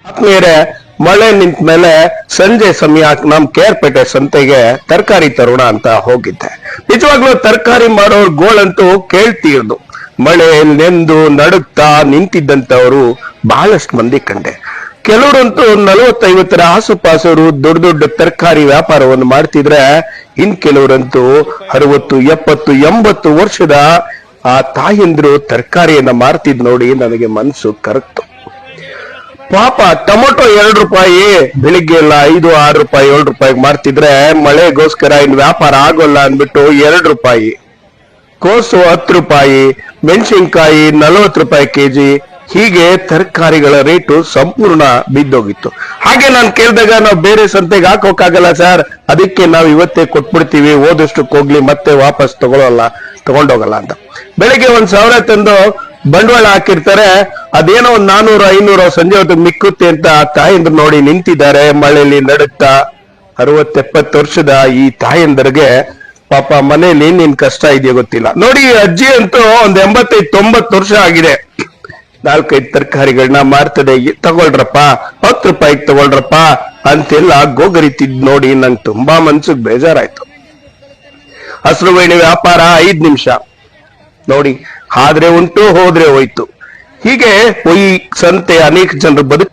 ಆತ್ಮೀಯರೇ, ಮಳೆ ನಿಂತ ಮೇಲೆ ಸಂಜೆ ಸಮಯ ನಮ್ ಕೇರ್ಪೇಟೆ ಸಂತೆಗೆ ತರಕಾರಿ ತರೋಣ ಅಂತ ಹೋಗಿದ್ದೆ. ನಿಜವಾಗ್ಲೂ ತರಕಾರಿ ಮಾಡೋರ್ ಗೋಳಂತೂ ಕೇಳ್ತೀರ್ದು. ಮಳೆ ನೆಂದು ನಡುಗ್ತಾ ನಿಂತಿದ್ದಂತವರು ಬಹಳಷ್ಟು ಮಂದಿ ಕಂಡೆ. ಕೆಲವರಂತೂ 40-50 ಆಸುಪಾಸರು ದೊಡ್ಡ ದೊಡ್ಡ ತರಕಾರಿ ವ್ಯಾಪಾರವನ್ನು ಮಾಡ್ತಿದ್ರೆ, ಇನ್ ಕೆಲವರಂತೂ 60, 70, 80 ವರ್ಷದ ಆ ತಾಯಂದ್ರು ತರಕಾರಿಯನ್ನ ಮಾರ್ತಿದ್ ನೋಡಿ ನನಗೆ ಮನಸ್ಸು ಕರಗ್ತು. ಪಾಪ ಟೊಮೊಟೊ 2 ರೂಪಾಯಿ ಬೆಳಿಗ್ಗೆ ಎಲ್ಲ 5, 6 ರೂಪಾಯಿ 7 ರೂಪಾಯಿಗೆ ಮಾರ್ತಿದ್ರೆ, ಮಳೆಗೋಸ್ಕರ ಇನ್ ವ್ಯಾಪಾರ ಆಗೋಲ್ಲ ಅಂದ್ಬಿಟ್ಟು 2 ರೂಪಾಯಿ, ಕೋಸು 10 ರೂಪಾಯಿ, ಮೆಣಸಿನ್ಕಾಯಿ 40 ರೂಪಾಯಿ ಕೆಜಿ, ಹೀಗೆ ತರಕಾರಿಗಳ ರೇಟು ಸಂಪೂರ್ಣ ಬಿದ್ದೋಗಿತ್ತು. ಹಾಗೆ ನಾನು ಕೇಳಿದಾಗ, ನಾವು ಬೇರೆ ಸಂತೆಗೆ ಹಾಕೋಕ್ಕಾಗಲ್ಲ ಸರ್, ಅದಕ್ಕೆ ನಾವು ಇವತ್ತೇ ಕೊಟ್ಬಿಡ್ತೀವಿ, ಹೋದಷ್ಟಕ್ಕೆ ಹೋಗ್ಲಿ ಮತ್ತೆ ವಾಪಸ್ ತಗೊಂಡೋಗಲ್ಲ ಅಂತ. ಬೆಳಿಗ್ಗೆ 1000 ತಂದು ಬಂಡವಾಳ ಹಾಕಿರ್ತಾರೆ, ಅದೇನೋ 400-500 ಸಂಜೆ ಹೊತ್ತಿಗೆ ಮಿಕ್ಕುತ್ತೆ ಅಂತ ತಾಯಂದ್ರು ನೋಡಿ ನಿಂತಿದ್ದಾರೆ ಮಳೆಯಲ್ಲಿ ನಡುತ್ತಾ. 60-70 ವರ್ಷದ ಈ ತಾಯಂದರಿಗೆ ಪಾಪ ಮನೇಲಿ ನಿನ್ ಕಷ್ಟ ಇದೆಯೋ ಗೊತ್ತಿಲ್ಲ. ನೋಡಿ, ಅಜ್ಜಿ ಅಂತೂ ಒಂದ್ 85-90 ವರ್ಷ ಆಗಿದೆ. 4-5 ತರಕಾರಿಗಳನ್ನ ಮಾರ್ತದೆ. ತಗೊಳ್ರಪ್ಪ, 10 ರೂಪಾಯಿಗೆ ತಗೊಳ್ರಪ್ಪ ಅಂತೆಲ್ಲ ಗೋಗರಿತಿದ್ ನೋಡಿ ನಂಗೆ ತುಂಬಾ ಮನ್ಸಿಗೆ ಬೇಜಾರಾಯ್ತು. ಹಸಿರು ಬೇಳೆ ವ್ಯಾಪಾರ 5 ನಿಮಿಷ ನೋಡಿ, ಆದ್ರೆ ಉಂಟು ಹೋದ್ರೆ ಹೋಯ್ತು. ಹೀಗೆ ಈ ಸಂತೆ ಅನೇಕ ಜನರು ಬದುಕು